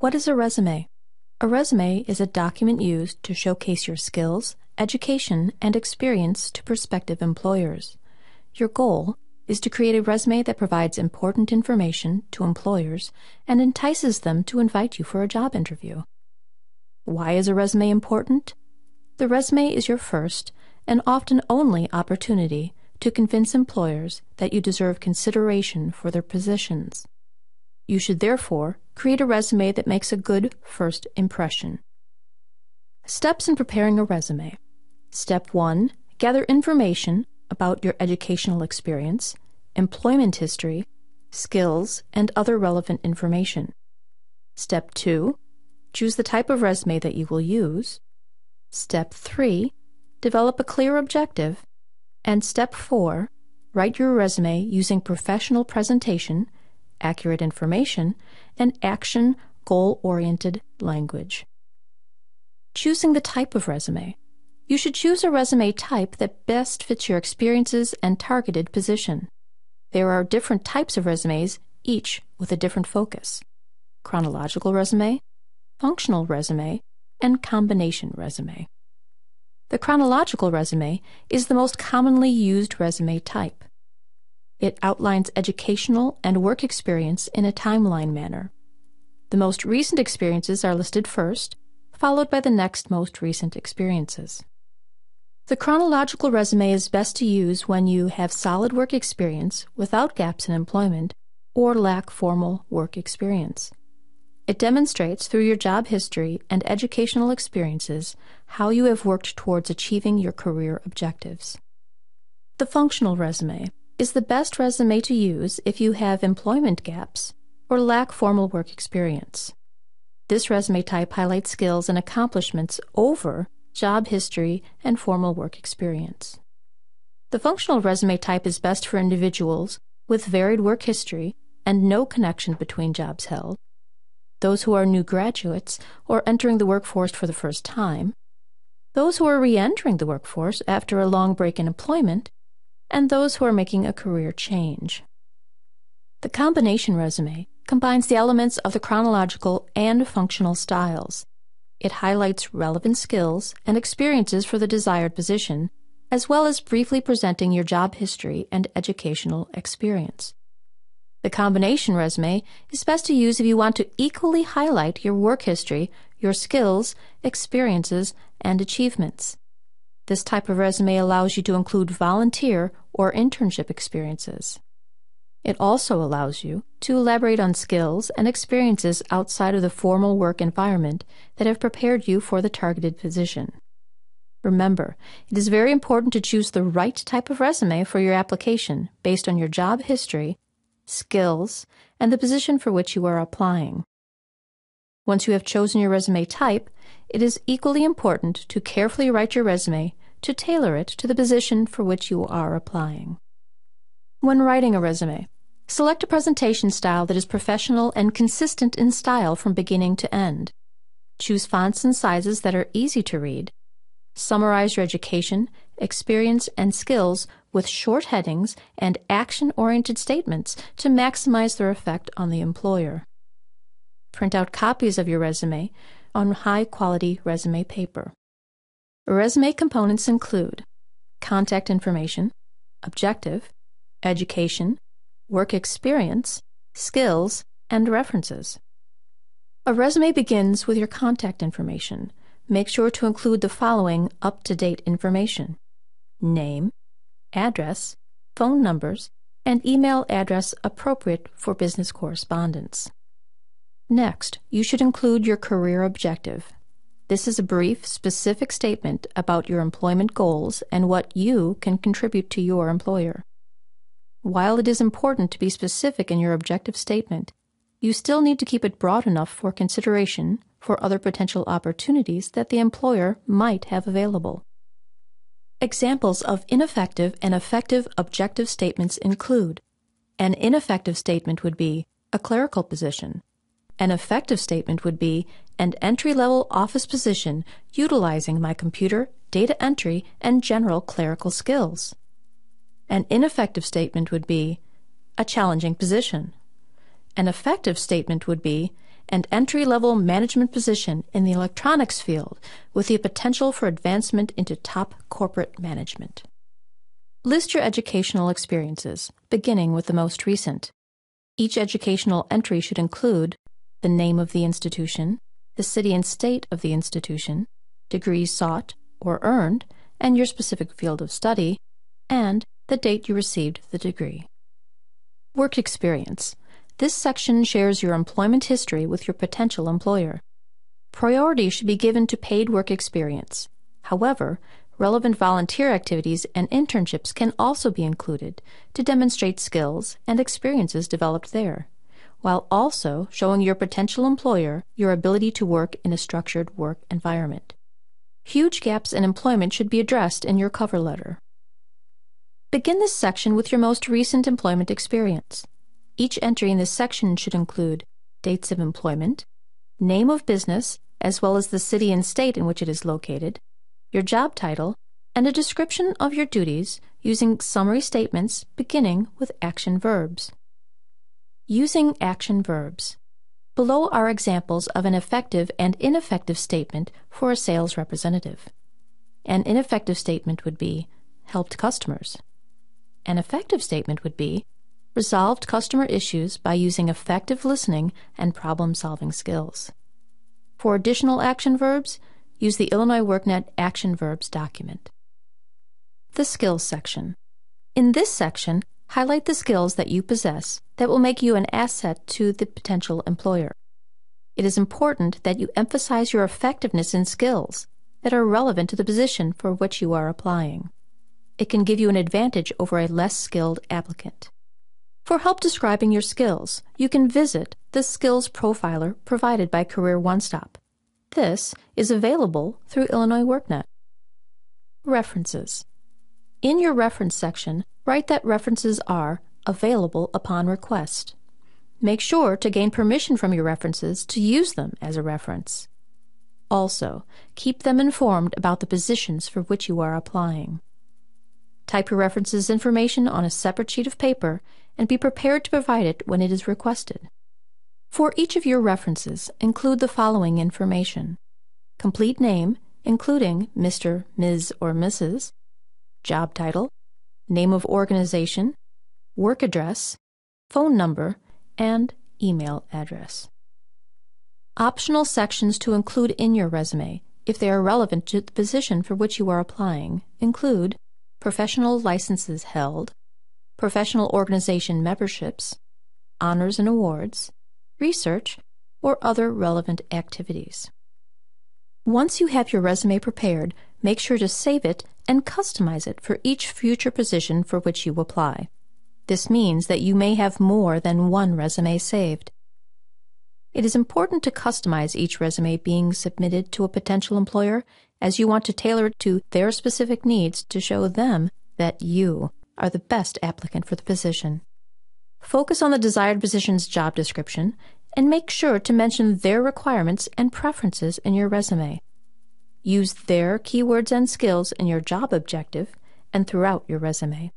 What is a resume? A resume is a document used to showcase your skills, education, and experience to prospective employers. Your goal is to create a resume that provides important information to employers and entices them to invite you for a job interview. Why is a resume important? The resume is your first and often only opportunity to convince employers that you deserve consideration for their positions. You should therefore create a resume that makes a good first impression. Steps in preparing a resume. Step 1. Gather information about your educational experience, employment history, skills, and other relevant information. Step 2. Choose the type of resume that you will use. Step 3. Develop a clear objective. And Step 4. Write your resume using professional presentation, accurate information, and action goal-oriented language. Choosing the type of resume. You should choose a resume type that best fits your experiences and targeted position. There are different types of resumes, each with a different focus: chronological resume, functional resume, and combination resume. The chronological resume is the most commonly used resume type. It outlines educational and work experience in a timeline manner. The most recent experiences are listed first, followed by the next most recent experiences. The chronological resume is best to use when you have solid work experience without gaps in employment or lack formal work experience. It demonstrates through your job history and educational experiences how you have worked towards achieving your career objectives. The functional resume is the best resume to use if you have employment gaps or lack formal work experience. This resume type highlights skills and accomplishments over job history and formal work experience. The functional resume type is best for individuals with varied work history and no connection between jobs held, those who are new graduates or entering the workforce for the first time, those who are re-entering the workforce after a long break in employment, and those who are making a career change. The combination resume combines the elements of the chronological and functional styles. It highlights relevant skills and experiences for the desired position, as well as briefly presenting your job history and educational experience. The combination resume is best to use if you want to equally highlight your work history, your skills, experiences, and achievements. This type of resume allows you to include volunteer or internship experiences. It also allows you to elaborate on skills and experiences outside of the formal work environment that have prepared you for the targeted position. Remember, it is very important to choose the right type of resume for your application based on your job history, skills, and the position for which you are applying. Once you have chosen your resume type, it is equally important to carefully write your resume to tailor it to the position for which you are applying. When writing a resume, select a presentation style that is professional and consistent in style from beginning to end. Choose fonts and sizes that are easy to read. Summarize your education, experience, and skills with short headings and action-oriented statements to maximize their effect on the employer. Print out copies of your resume on high-quality resume paper. Resume components include contact information, objective, education, work experience, skills, and references. A resume begins with your contact information. Make sure to include the following up-to-date information: name, address, phone numbers, and email address appropriate for business correspondence. Next, you should include your career objective. This is a brief, specific statement about your employment goals and what you can contribute to your employer. While it is important to be specific in your objective statement, you still need to keep it broad enough for consideration for other potential opportunities that the employer might have available. Examples of ineffective and effective objective statements include: an ineffective statement would be a clerical position. An effective statement would be an entry-level office position utilizing my computer, data entry, and general clerical skills. An ineffective statement would be a challenging position. An effective statement would be and entry-level management position in the electronics field with the potential for advancement into top corporate management. List your educational experiences, beginning with the most recent. Each educational entry should include the name of the institution, the city and state of the institution, degrees sought or earned, and your specific field of study, and the date you received the degree. Work experience. This section shares your employment history with your potential employer. Priority should be given to paid work experience. However, relevant volunteer activities and internships can also be included to demonstrate skills and experiences developed there, while also showing your potential employer your ability to work in a structured work environment. Huge gaps in employment should be addressed in your cover letter. Begin this section with your most recent employment experience. Each entry in this section should include dates of employment, name of business, as well as the city and state in which it is located, your job title, and a description of your duties using summary statements beginning with action verbs. Using action verbs. Below are examples of an effective and ineffective statement for a sales representative. An ineffective statement would be, helped customers. An effective statement would be, resolved customer issues by using effective listening and problem-solving skills. For additional action verbs, use the Illinois WorkNet Action Verbs document. The Skills section. In this section, highlight the skills that you possess that will make you an asset to the potential employer. It is important that you emphasize your effectiveness in skills that are relevant to the position for which you are applying. It can give you an advantage over a less skilled applicant. For help describing your skills, you can visit the Skills Profiler provided by Career One Stop. This is available through Illinois WorkNet. References. In your reference section, write that references are available upon request. Make sure to gain permission from your references to use them as a reference. Also, keep them informed about the positions for which you are applying. Type your references information on a separate sheet of paper and be prepared to provide it when it is requested. For each of your references, include the following information: complete name, including Mr., Ms., or Mrs., job title, name of organization, work address, phone number, and email address. Optional sections to include in your resume, if they are relevant to the position for which you are applying, include professional licenses held, professional organization memberships, honors and awards, research, or other relevant activities. Once you have your resume prepared, make sure to save it and customize it for each future position for which you apply. This means that you may have more than one resume saved. It is important to customize each resume being submitted to a potential employer, as you want to tailor it to their specific needs to show them that you are the best applicant for the position. Focus on the desired position's job description and make sure to mention their requirements and preferences in your resume. Use their keywords and skills in your job objective and throughout your resume.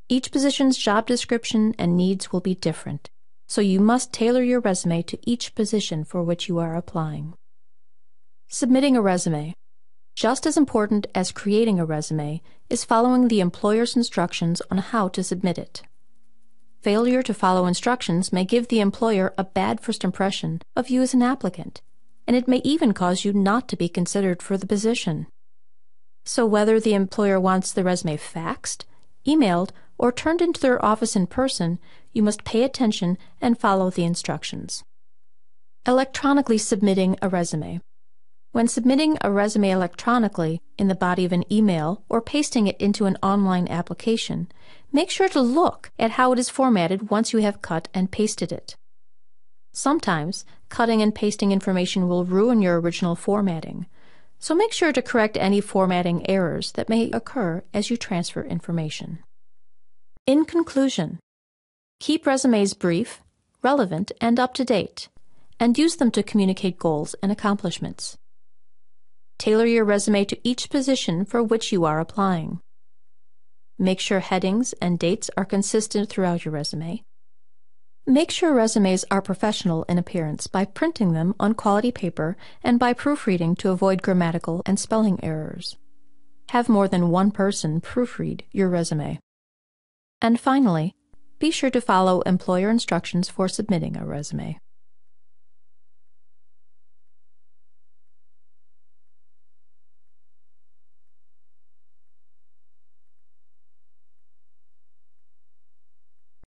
Each position's job description and needs will be different, so you must tailor your resume to each position for which you are applying. Submitting a resume. Just as important as creating a resume is following the employer's instructions on how to submit it. Failure to follow instructions may give the employer a bad first impression of you as an applicant, and it may even cause you not to be considered for the position. So whether the employer wants the resume faxed, emailed, or turned into their office in person, you must pay attention and follow the instructions. Electronically submitting a resume. When submitting a resume electronically in the body of an email or pasting it into an online application, make sure to look at how it is formatted once you have cut and pasted it. Sometimes, cutting and pasting information will ruin your original formatting, so make sure to correct any formatting errors that may occur as you transfer information. In conclusion, keep resumes brief, relevant, and up-to-date, and use them to communicate goals and accomplishments. Tailor your resume to each position for which you are applying. Make sure headings and dates are consistent throughout your resume. Make sure resumes are professional in appearance by printing them on quality paper and by proofreading to avoid grammatical and spelling errors. Have more than one person proofread your resume. And finally, be sure to follow employer instructions for submitting a resume.